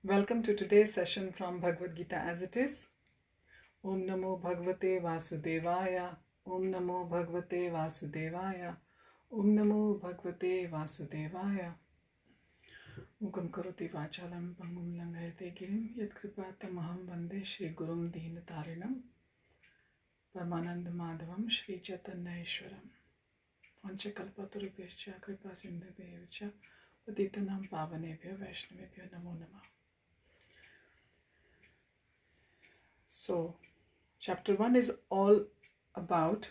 Welcome to today's session from Bhagavad-Gita as it is. Om Namo Bhagavate Vasudevaya. Om Namo Bhagavate Vasudevaya. Om Namo Bhagavate Vasudevaya. Mukam karoti vachalam pangum langhayate girim yat kripatamaham vande Shri Gurum Deenatarinam Paramananda Madhavam Shri Chaitanya Ishwaram Vanchakalpatarubhyascha kripa sindhubhyavcha patitanam pavanebhyo vaishnavebhyo namo namah. So, chapter 1 is all about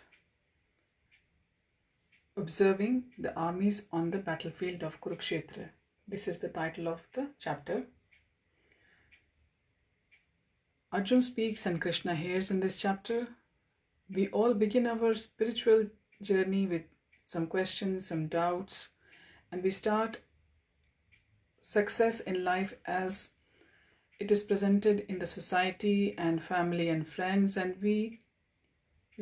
observing the armies on the battlefield of Kurukshetra. This is the title of the chapter. Arjuna speaks and Krishna hears in this chapter. We all begin our spiritual journey with some questions, some doubts, and we start success in life as it is presented in the society and family and friends, and we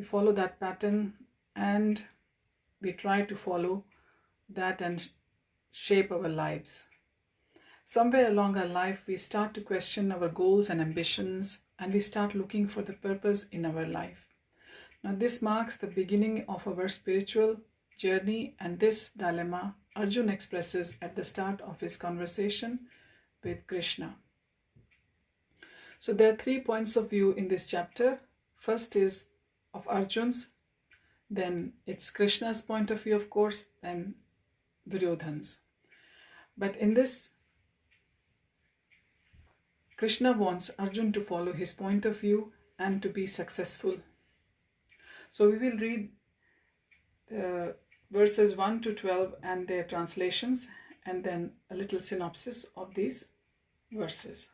follow that pattern and we try to follow that and shape our lives. Somewhere along our life, we start to question our goals and ambitions, and we start looking for the purpose in our life. Now, this marks the beginning of our spiritual journey, and this dilemma Arjuna expresses at the start of his conversation with Krishna. So there are 3 points of view in this chapter. First is of Arjun's, then it's Krishna's point of view, of course, then Duryodhan's. But in this, Krishna wants Arjuna to follow his point of view and to be successful. So we will read the verses 1 to 12 and their translations, and then a little synopsis of these verses.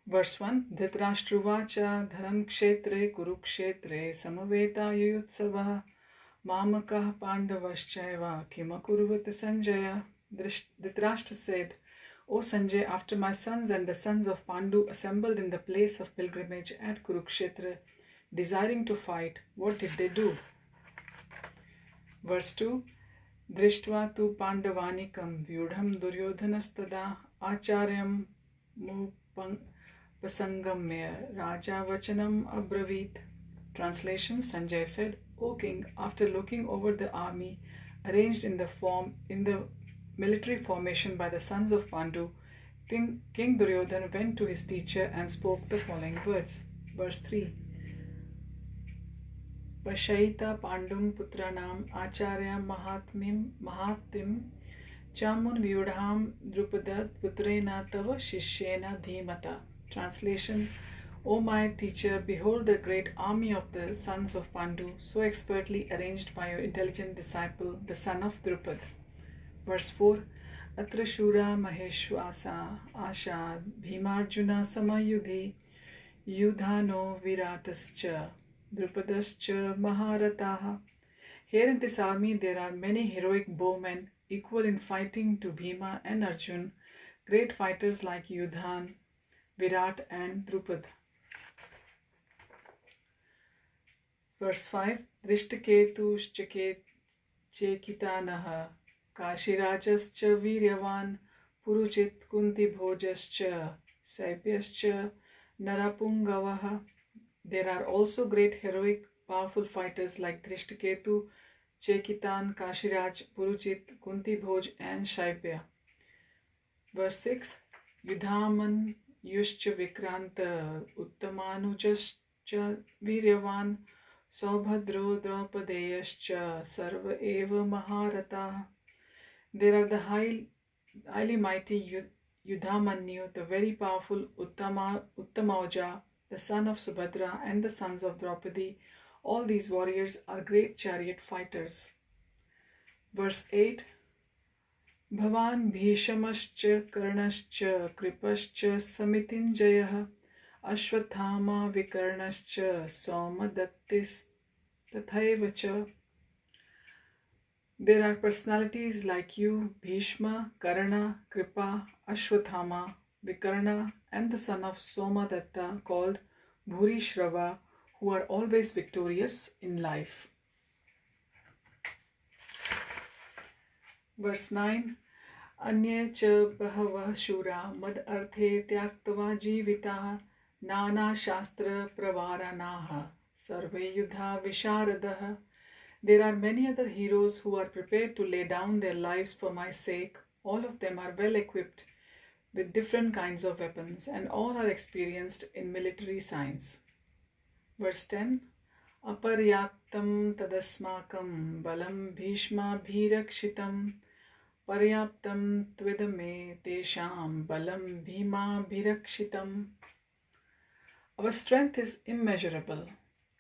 Verse 1. Dhritarashtravacha dharam kshetre kurukshetre samaveta yuyutsava mamakah pandavaschaiva kimakurvata Sanjaya. Dhritarashtra said, O Sanjay, after my sons and the sons of Pandu assembled in the place of pilgrimage at Kurukshetra, desiring to fight, what did they do? Verse 2. Drishtva tu pandavanikam vyudham duryodhanastada acharyam Pasangamya Raja Vachanam Abravit. Translation. Sanjay said, O king, after looking over the army arranged in the military formation by the sons of Pandu, King Duryodhana went to his teacher and spoke the following words. Verse 3. Pashaita Pandum Putranam Acharya Mahatim Chamun Vyudham Drupadat Putrena Tava Shishyena Dhimata. Translation. O my teacher, behold the great army of the sons of Pandu, so expertly arranged by your intelligent disciple, the son of Drupad. Verse 4. Atra Shura Maheshwasa Asha Bhimarjuna Samayudhi Yudhano Viratascha Drupadascha Maharataha. Here in this army there are many heroic bowmen equal in fighting to Bhima and Arjun, great fighters like Yudhan, Virat and Drupad. Verse 5. Drishtaketu Chekitanaha Kashirajascha Viryavan Puruchit Kunti Bhojascha Saipyascha Narapungavaha. There are also great heroic powerful fighters like Drishtaketu, Chekitan, Kashiraj, Puruchit, Kunti Bhoj and Shaibya. Verse 6. Yudhaman Yushcha Vikranta Uttamanujascha Viryavan Saubhadro Draupadeyascha Sarva Eva Maharata. There are the highly mighty Yudhamanyu, the very powerful Uttamauja, the son of Subhadra, and the sons of Draupadi. All these warriors are great chariot fighters. Verse 8. Bhavan Bhishamascha Karnascha Kripascha Samitinjayah Ashwathama Vikarnascha Somadattis Tathaivacha. There are personalities like you, Bhishma, Karna, Kripa, Ashwathama, Vikarna, and the son of Somadatta called Bhurishrava, who are always victorious in life. Verse 9. Anye cha bahava shura mad arthe tyaktva jivitaha nana shastra pravaranaha sarve yudha visharadaha. There are many other heroes who are prepared to lay down their lives for my sake. All of them are well equipped with different kinds of weapons, and all are experienced in military science. Verse 10. Aparyaptam tadasmakam balam bhishma bhirakshitam paryaptam tvidame tesham balam bhima bhirakshitam. Our strength is immeasurable,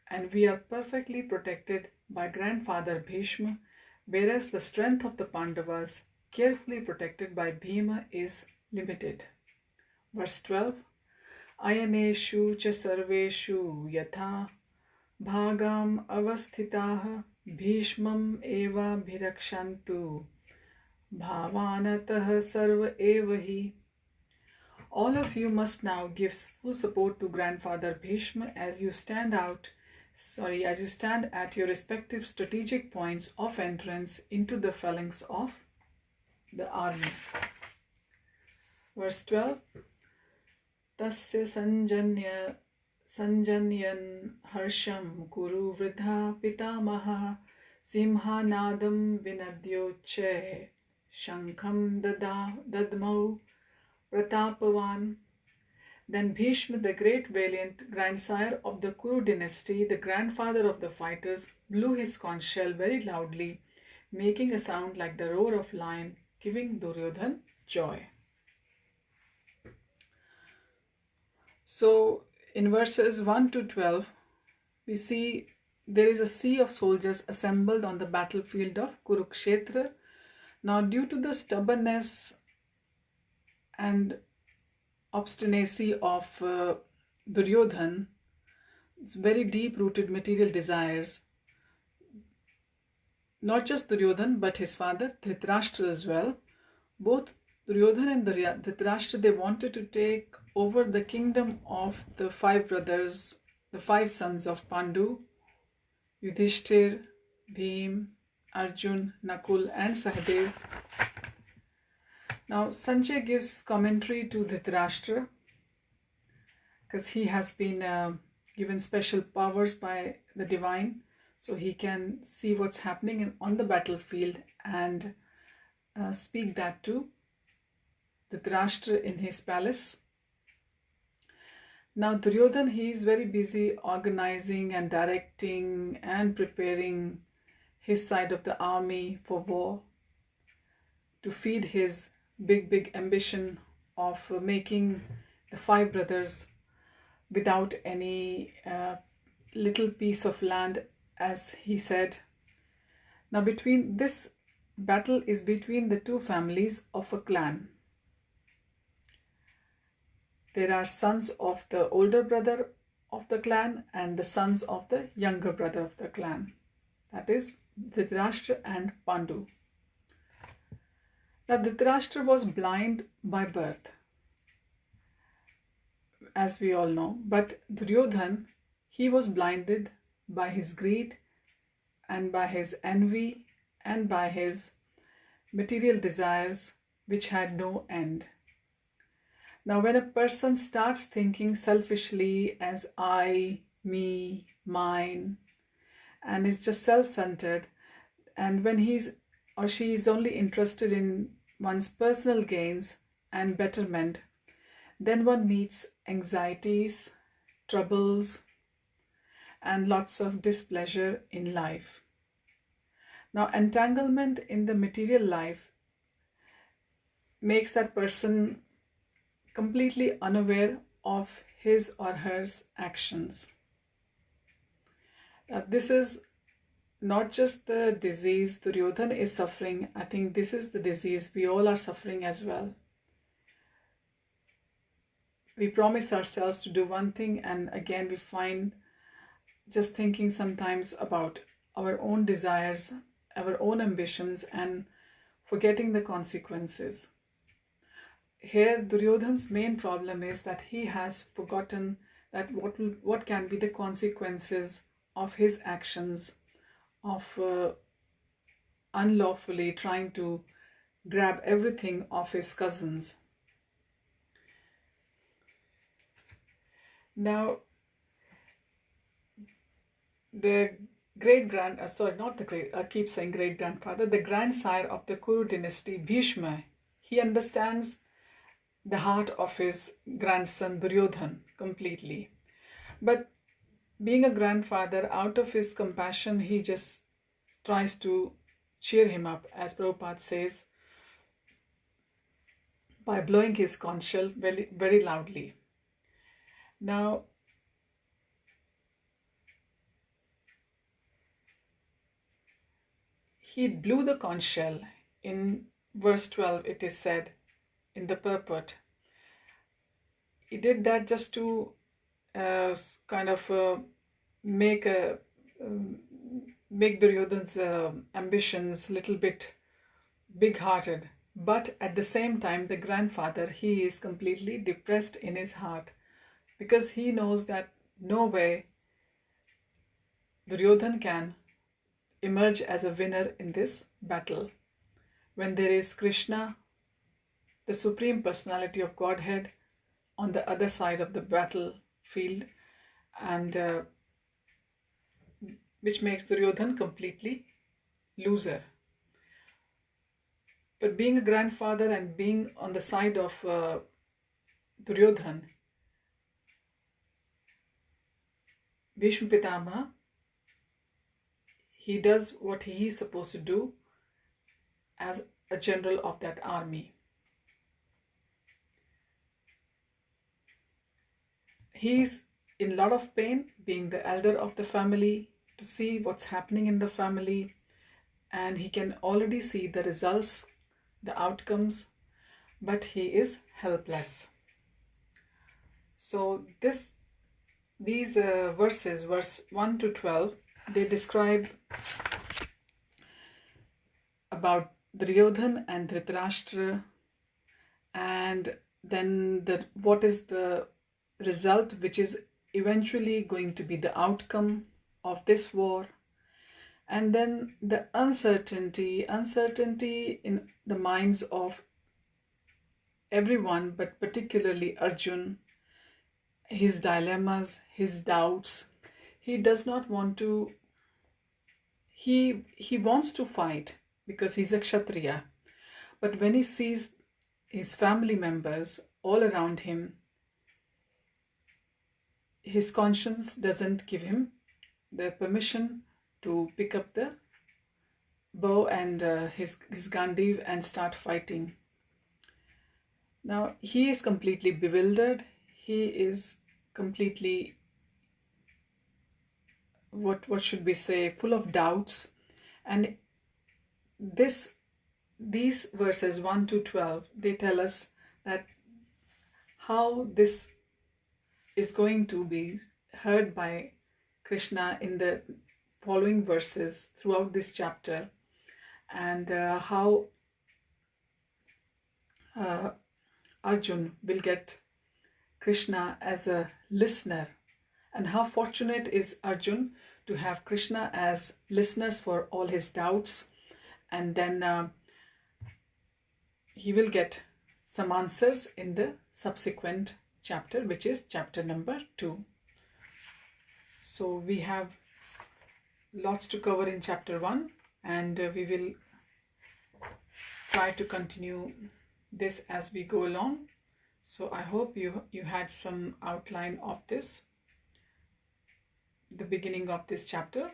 and we are perfectly protected by grandfather Bhishma, whereas the strength of the Pandavas, carefully protected by Bhima, is limited. Verse 12. Ayaneshu cha sarveshu yatha bhagam avasthitaha bhishmam eva bhirakshantu bhavanatah sarva evahi. All of you must now give full support to grandfather Bhishma as you stand at your respective strategic points of entrance into the phalanx of the army. Verse 12. Tasya sanjanyan harsham kuru vridha pitamaha simhanadam vinadyoche shankham dadmau pratapavan. Then Bhishma, the great valiant grandsire of the Kuru dynasty, the grandfather of the fighters, blew his conch shell very loudly, making a sound like the roar of lion, giving Duryodhan joy. So in verses 1 to 12, we see there is a sea of soldiers assembled on the battlefield of Kurukshetra. Now, due to the stubbornness and obstinacy of Duryodhan, it's very deep-rooted material desires. Not just Duryodhan, but his father Dhritarashtra as well. Both Duryodhan and Dhritarashtra, they wanted to take over the kingdom of the five brothers, the five sons of Pandu: Yudhishthir, Bhim, Arjun, Nakul, and Sahadev. Now, Sanjay gives commentary to Dhritarashtra because he has been given special powers by the divine, so he can see what's happening on the battlefield and speak that to Dhritarashtra in his palace. Now, Duryodhan, he is very busy organizing and directing and preparing his side of the army for war to feed his big ambition of making the five brothers without any little piece of land, as he said. Now, this battle is between the two families of a clan. There are sons of the older brother of the clan and the sons of the younger brother of the clan. That is Dhritarashtra and Pandu. Now, Dhritarashtra was blind by birth, as we all know, but Duryodhan, he was blinded by his greed and by his envy and by his material desires, which had no end. Now, when a person starts thinking selfishly as I, me, mine, and is just self-centered, and when he's or she is only interested in one's personal gains and betterment, then one meets anxieties, troubles, and lots of displeasure in life. Now, entanglement in the material life makes that person completely unaware of his or her actions. Now, this is not just the disease Duryodhan is suffering. I think this is the disease we all are suffering as well. We promise ourselves to do one thing, and again we find just thinking sometimes about our own desires, our own ambitions, and forgetting the consequences. Here, Duryodhan's main problem is that he has forgotten that what can be the consequences of his actions, of unlawfully trying to grab everything of his cousins. Now, the I keep saying great grandfather, the grandsire of the Kuru dynasty, Bhishma, he understands the heart of his grandson Duryodhan completely. But being a grandfather, out of his compassion, he just tries to cheer him up, as Prabhupada says, by blowing his conch shell very, very loudly. Now, he blew the conch shell. In verse 12, it is said in the purport, he did that just to kind of make Duryodhan's ambitions a little bit big-hearted. But at the same time, the grandfather, he is completely depressed in his heart, because he knows that no way Duryodhan can emerge as a winner in this battle. When there is Krishna, the Supreme Personality of Godhead, on the other side of the battlefield, and which makes Duryodhan completely loser. But being a grandfather and being on the side of Duryodhan, Bhishma Pitama, he does what he is supposed to do as a general of that army. He is in a lot of pain, being the elder of the family, to see what's happening in the family, and he can already see the results, the outcomes, but he is helpless. So these verses, verse 1 to 12, they describe about Duryodhan and Dhritarashtra, and then what is the result, which is eventually going to be the outcome of this war, and then the uncertainty in the minds of everyone, but particularly Arjun, his dilemmas, his doubts. He does not want to, he wants to fight because he's a Kshatriya, but when he sees his family members all around him, his conscience doesn't give him the permission to pick up the bow and his Gandiv and start fighting. Now he is completely bewildered. He is completely, what should we say, full of doubts. And these verses 1 to 12, they tell us that how this is going to be heard by Krishna in the following verses throughout this chapter, and how Arjun will get Krishna as a listener, and how fortunate is Arjun to have Krishna as listeners for all his doubts, and then he will get some answers in the subsequent chapter, which is chapter number 2. So we have lots to cover in chapter 1, and we will try to continue this as we go along. So I hope you had some outline of this, the beginning of this chapter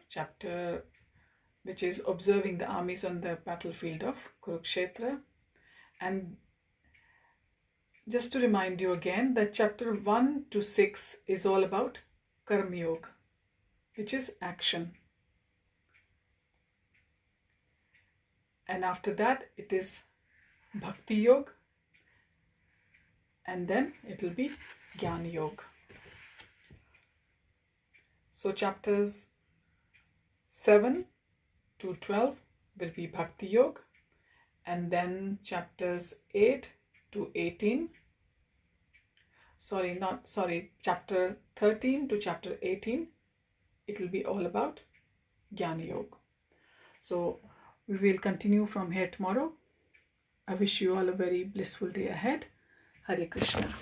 which is observing the armies on the battlefield of Kurukshetra. And just to remind you again that chapter 1 to 6 is all about Karma Yoga, which is action. And after that it is Bhakti Yoga, and then it will be Jnana Yoga. So chapters 7 to 12 will be Bhakti Yoga, and then chapters 8 to 18, chapter 13 to chapter 18, it will be all about Jnana Yoga. So we will continue from here tomorrow. I wish you all a very blissful day ahead. Hare Krishna.